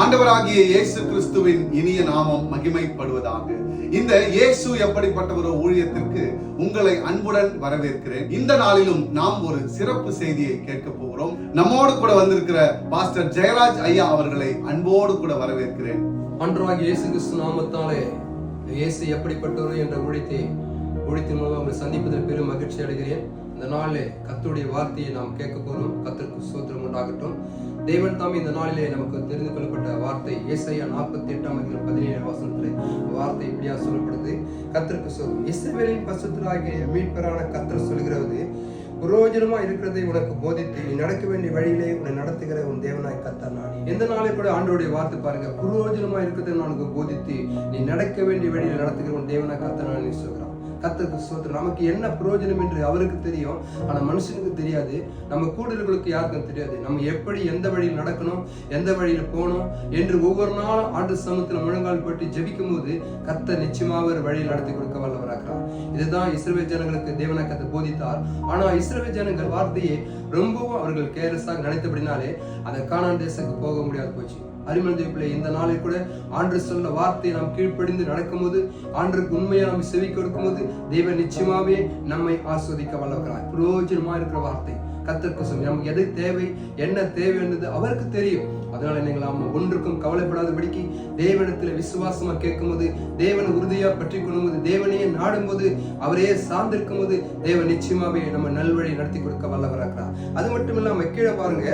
ஆண்டவராகிய இயேசு கிறிஸ்துவின் இனிய நாமம் மகிமைப்படுவதாக. இந்த இயேசு எப்படிப்பட்டவரோ ஊழியத்திற்கு உங்களை அன்புடன் வரவேற்கிறேன். இந்த நாளிலும் நாம் ஒரு சிறப்பு செய்தியை கேட்க போகிறோம். நம்மோடு கூட வந்திருக்கிற பாஸ்டர் ஜெயராஜ் ஐயா அவர்களை அன்போடு கூட வரவேற்கிறேன். ஆண்டவராகிய இயேசு கிறிஸ்து நாமத்தாலே இயேசு எப்படிப்பட்டவரோ என்ற ஊழியத்தின் மூலம் உங்களை சந்திப்பதில் பெரும் மகிழ்ச்சி அடைகிறேன். இந்த நாளிலே கர்த்தருடைய வார்த்தையை நாம் கேட்க போறோம். கர்த்தருக்கு ஸ்தோத்திரம் உண்டாகட்டும். தேவன் தாமே இந்த நாளிலே நமக்கு தெரிந்து கொள்ளப்பட்ட வார்த்தை ஏசாயா 48:17 வார்த்தை இப்படியா சொல்லப்படுது. கர்த்தருக்கு ஸ்தோத்திரம். இஸ்ரவேலின் பரிசுத்தராகிய மீட்பரான கர்த்தர் சொல்கிறது, பிரயோஜனமா இருக்கிறதை உனக்கு போதித்து நீ நடக்க வேண்டிய வழியிலே உன்னை நடத்துகிற உன் தேவனாய் கர்த்தர் நானே. எந்த நாளை கூட ஆண்டவருடைய வார்த்தை பாருங்க, பிரயோஜனமா இருக்கிறதை உனக்கு போதித்து நீ நடக்க வேண்டிய வழியில நடத்துகிற உன் தேவனாய் கர்த்தர் நானே சொல்கிறான். கர்த்தருக்கு ஸ்தோத்திரம். நமக்கு என்ன பிரயோஜனம் என்று அவருக்கு தெரியும், ஆனா மனுஷனுக்கு தெரியாது. நம்ம கூடுதல்களுக்கு யாருக்கும் தெரியாது. நம்ம எப்படி எந்த வழியில் நடக்கணும், எந்த வழியில் போகணும் என்று ஒவ்வொரு நாளும் ஆண்டு சமூகத்தில் முழங்கால் போட்டு ஜெபிக்கும் போது கர்த்தர் நிச்சயமாக ஒரு வழியில் நடத்தி கொடுக்க வல்லவராகிறார். இதுதான் இஸ்ரவேல் ஜனங்களுக்கு தேவனாய் கர்த்தர் போதித்தார். ஆனா இஸ்ரவேல் ஜனங்கள் வார்த்தையை ரொம்பவும் அவர்கள் கேர்லெஸ்ஸாக நினைத்தபடினாலே அதை கானான் தேசத்துக்கு போக முடியாது போச்சு. அருமையான இந்த நாளில் கூட ஆண்டு சொல்ல வார்த்தையை நாம் கீழ்ப்படிந்து நடக்கும்போது, ஆண்டுக்கு உண்மையை நாம் செவி கொடுக்கும் போது தேவன் நிச்சயமாவே நம்மை ஆஸ்வதிக்க வல்லவராய். பிரயோஜனமா இருக்கிற வார்த்தை கர்த்தருக்கு சொல்லி நமக்கு எது தேவை, என்ன தேவை என்பது அவருக்கு தெரியும். அதனால நீங்கள் நாம ஒன்றுக்கும் கவலைப்படாதபடிக்கு தேவனிடத்துல விசுவாசமா கேட்கும் போது, தேவனை உறுதியா பற்றி கொள்ளும் போது, தேவனையே நாடும் போது, அவரையே சார்ந்திருக்கும் போது தேவன் நிச்சயமாவே நம்ம நல்வழி நடத்தி கொடுக்க வல்லவராகிறார். அது மட்டும் இல்லாம கீழே பாருங்க,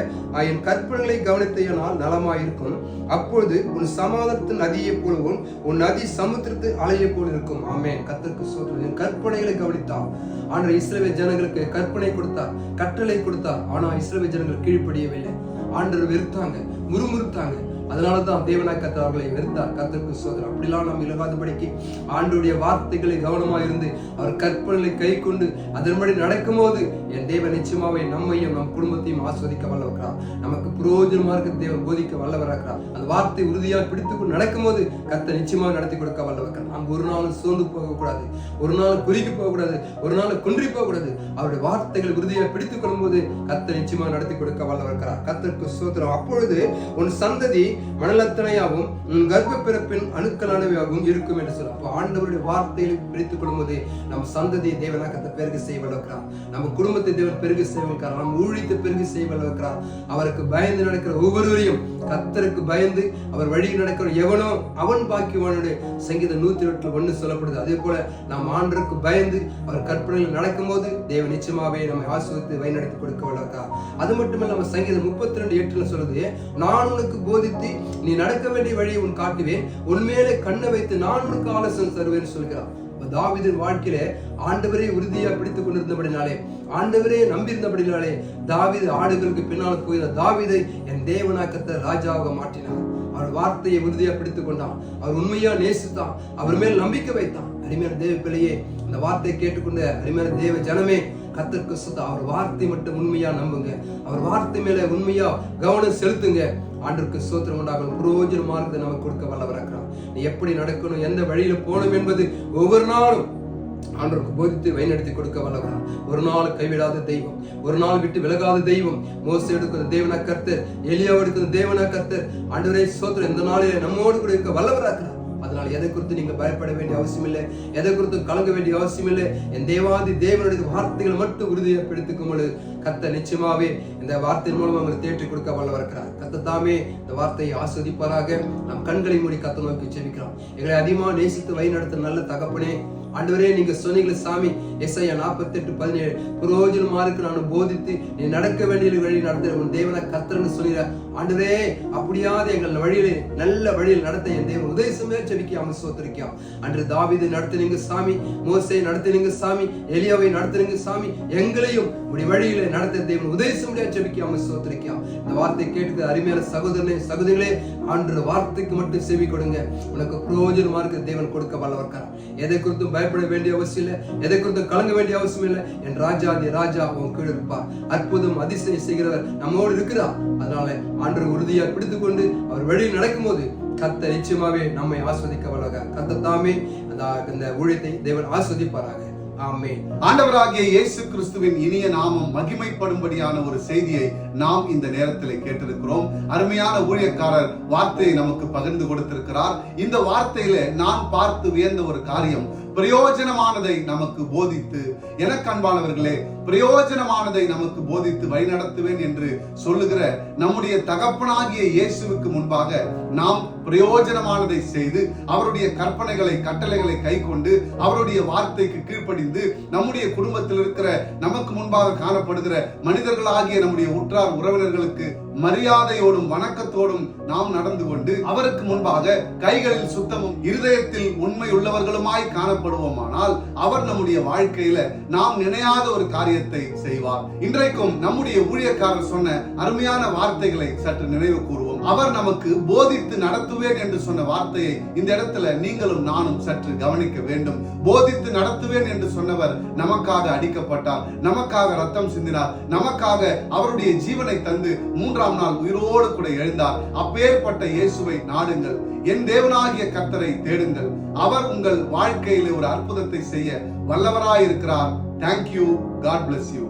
என் கற்பனைகளை கவனித்தையானால் நலமாயிருக்கும், அப்பொழுது உன் சமாதானத்தின் நதியை போலவும் உன் நதி சமுத்திரத்து அலையை போல இருக்கும். ஆமென். கர்த்தருக்கு ஸ்தோத்திரம். கற்பனைகளை கவனித்தார். ஆனா இஸ்ரவேல் ஜனங்களுக்கு கற்பனை கொடுத்தார், கட்டளை கொடுத்தார். ஆனா இஸ்ரவேல் ஜனங்கள் கீழ்ப்படியவில்லை. ஆண்டவர் வெறுத்தாங்க, முறுமுறுத்தாங்க. அதனாலதான் தேவனாய் கர்த்தர் அவர்களை வெறுத்தார். கர்த்தருக்கு ஸ்தோத்திரம். அப்படிலாம் நாம் இலகாதபடிக்கு ஆண்டவருடைய வார்த்தைகளை கவனமா இருந்து அவர் கற்பனைகளை கை கொண்டு அதன்படி நடக்கும் போது என் தேவன் நிச்சயமாவே நம்மையும் நம் குடும்பத்தையும் ஆஸ்வதிக்க வல்லவராகிறார். நமக்கு பிரயோஜனமா இருக்க தேவன் போதிக்க வல்லவராகிறார். அந்த வார்த்தை உறுதியாக பிடித்துக்கொண்டு நடக்கும் போது கர்த்தர் நிச்சயமாக நடத்தி கொடுக்க வல்லவராகிறார். நாம் ஒரு நாள் சோர்ந்து போகக்கூடாது, ஒரு நாள் குறிக்கி போகக்கூடாது, ஒரு நாள் குன்றி போகக்கூடாது. அவருடைய வார்த்தைகள் உறுதியாக பிடித்துக் கொள்ளும் போது கர்த்தர் நிச்சயமாக நடத்தி கொடுக்க வல்லவராகிறார். கர்த்தருக்கு ஸ்தோத்திரம். அப்பொழுது உன் சந்ததி மணலத்தனையாகவும் உன் கர்ப்ப பிறப்பின் அணுக்களானவையாகவும் இருக்கும் என்று சொல்ல. அப்ப ஆண்டவருடைய வார்த்தைகளை பிடித்துக் கொள்ளும் போது நம்ம சந்ததியை தேவனாக கர்த்தர் பெருக செய்ய வல்லவராகிறார். நம்ம குடும்பத்தை தேவன் பெருக செய்ய வல்லவராகிறார். நம்ம ஊழியத்தை பெருக செய்ய வல்லவராகிறார். அவருக்கு பயந்து நடக்கிற ஒவ்வொருவரையும் கர்த்தருக்கு பயந்து அவர் வழியில் நடக்கிற எவனோ அவன் பாக்கியவானுடைய சங்கீதம் 108:1 சொல்லப்படுது. அதே போல நாம் ஆண்டவருக்கு பயந்து அவர் கற்பனையில் நடக்கும் போது தேவன் நிச்சயமாவே நம்மை ஆசீர்வதித்து வழிநடத்தி கொடுக்க வல்லவராகிறார். அது மட்டுமல்ல நம்ம சங்கீதம் 32:8 சொல்லுது, நான் உனக்கு போதித்து நீ நடக்க வேண்டிய வழியை உன் காட்டுவேன், உன்மேலே கண்ணை வைத்து நான் உனக்கு ஆலோசனை தருவேன் சொல்கிறார். தாவீதின் வாழ்க்கையில ஆண்டவரே உறுதியா பிடித்துக் கொண்டிருந்தபடினாலே, ஆண்டவரே நம்பியிருந்தபடினாலே தாவீது ஆடுகளுக்கு பின்னால் போகிற தாவீதை என் தேவனாய் கர்த்தர் ராஜாவாக மாற்றினார். அவர் வார்த்தையை உறுதியா பிடித்துக் கொண்டான். அவர் உண்மையா நேசித்தான். அவர் மேல் நம்பிக்கை வைத்தான். அருமையான தேவ பிள்ளையே, அந்த வார்த்தையை கேட்டுக்கொண்ட அருமையான தேவ ஜனமே, கர்த்தருக்கு சுத்த அவர் வார்த்தை மட்டும் உண்மையா நம்புங்க. அவர் வார்த்தை மேல உண்மையா கவனம் செலுத்துங்க. ஆண்டவருக்கு ஸ்தோத்திரம் உண்டாகணும். பிரயோஜனமா இருந்து நமக்கு கொடுக்க வல்லவராகிறார். நீ எப்படி நடக்கணும், எந்த வழியில போகணும் என்பது ஒவ்வொரு நாளும் ஆண்டவருக்கு போதித்து வழிநடத்தி கொடுக்க வல்லவரார். ஒரு நாள் கைவிடாத தெய்வம், ஒரு நாள் விட்டு விலகாத தெய்வம். மோசே எடுக்கிற தேவனா கர்த்தர், எலியாவை எடுக்கிற தேவனா கர்த்தர். ஆண்டவரே ஸ்தோத்திரம். இந்த நாளிலே நம்மோடு கூட இருக்க வல்லவராகிறார். அதனால எதை குறித்து நீங்க பயப்பட வேண்டிய அவசியம் இல்லை, எதை குறித்து கலங்க வேண்டிய அவசியம் இல்லை. என் தேவாதி தேவனுடைய வார்த்தைகள் மட்டும் உறுதியை பிடித்துக்கும் பொழுது கர்த்தர் நிச்சயமாவே இந்த வார்த்தையின் மூலம் அவங்களை தேற்றி கொடுக்க வல்லவராகிறார். கர்த்தர் தாமே இந்த வார்த்தையை ஆஸ்வதிப்பாராக. நம் கண்களை மூடி கர்த்தர் நோக்கி ஜெபிக்கிறோம். எங்களை அதிகமாக நேசித்து வழி நடத்த நல்ல தகப்பனே, ஆண்டவரே நீங்க சொன்னீங்களே சாமி, ஏசாயா 48:17 பிரயோஜனமா இருக்கு நான் போதித்து நீ நடக்க வேண்டிய வழி நடத்த உன் தேவனை கர்த்தர்னு சொல்லிற. ஆண்டவரே அப்படியாவது எங்கள் வழியிலே நல்ல வழியில் நடத்த என் தேவன் உதயசமே ஜெபிக்காம சோத்திருக்கியா. அன்று தாவீதை நடத்தினீங்க சாமி, மோசே நடத்தினீங்க சாமி, எலியாவை நடத்தினீங்க சாமி, எங்களையும் உடைய வழியிலே நடத்த தேவன் உதயசமே ஜெபிக்காம சோத்திருக்கியா. இந்த வார்த்தை கேட்டு அருமையான சகோதரனே சகோதரிகளே, ஆண்டு வார்த்தைக்கு மட்டும் செவி கொடுங்க. உனக்கு பிரயோஜனமா இருக்க தேவன் கொடுக்க வல்லவராகிறார். எதை குறித்தும் பயப்பட வேண்டிய அவசியம் இல்லை, எதை குறித்தும் கலங்க வேண்டிய அவசியம் இல்லை. என் ராஜாதி ராஜா உன் கீழ் இருப்பார். அற்புதம் அதிசயம் செய்கிறவர் நம்மோடு இருக்கிறார். அதனால ஆண்டவர் உறுதியா பிடித்துக் கொண்டு அவர் வழியில் நடக்கும் போது கர்த்தர் நிச்சயமாவே நம்மை ஆஸ்வதிக்க வல்லவராக. கர்த்தர் தாமே அந்த ஊழியத்தை தேவன் ஆஸ்வதிப்பாராக. ஆமென். ஆண்டவராகிய இயேசு கிறிஸ்துவின் இனிய நாமம் மகிமைப்படும்படியான ஒரு செய்தியை நாம் இந்த நேரத்தில் கேட்டிருக்கிறோம். அருமையான ஊழியக்காரர் வார்த்தையை நமக்கு பகிர்ந்து கொடுத்திருக்கிறார். இந்த வார்த்தையில நான் பார்த்து வியந்த ஒரு காரியம், பிரயோஜனமானதை நமக்கு போதித்து, எனக்கு அன்பானவர்களே, பிரயோஜனமானதை நமக்கு போதித்து வழிநடத்துவேன் என்று சொல்லுகிற நம்முடைய தகப்பனாகிய இயேசுவுக்கு முன்பாக நாம் பிரயோஜனமானதை செய்து அவருடைய கற்பனைகளை கட்டளைகளை கை கொண்டு அவருடைய வார்த்தைக்கு கீழ்ப்படிந்து நம்முடைய குடும்பத்தில் இருக்கிற நமக்கு முன்பாக காணப்படுகிற மனிதர்களாகிய நம்முடைய உற்றார் உறவினர்களுக்கு மரியாதையோடும் வணக்கத்தோடும் நாம் நடந்து கொண்டு அவருக்கு முன்பாக கைகளில் சுத்தமும் இருதயத்தில் உண்மை உள்ளவர்களுமாய் காணப்படுவோமானால் அவர் நம்முடைய வாழ்க்கையில நாம் நினையாத ஒரு காரியத்தை செய்வார். இன்றைக்கும் நம்முடைய ஊழியக்காரர் சொன்ன அருமையான வார்த்தைகளை சற்று நினைவு கூறுவோம். அவர் நமக்கு போதித்து நடத்துவேன் என்று சொன்ன வார்த்தையை இந்த இடத்துல நீங்களும் நானும் சற்று கவனிக்க வேண்டும். போதித்து நடத்துவேன் என்று சொன்னவர் நமக்காக அடிக்கப்பட்டார், நமக்காக ரத்தம் சிந்தினார், நமக்காக அவருடைய ஜீவனை தந்து 3ஆம் நாள் உயிரோடு கூட எழுந்தார். அப்பேற்பட்ட இயேசுவை நாடுங்கள், என் தேவனாகிய கர்த்தரை தேடுங்கள். அவர் உங்கள் வாழ்க்கையிலே ஒரு அற்புதத்தை செய்ய வல்லவராயிருக்கிறார். Thank you. God bless you.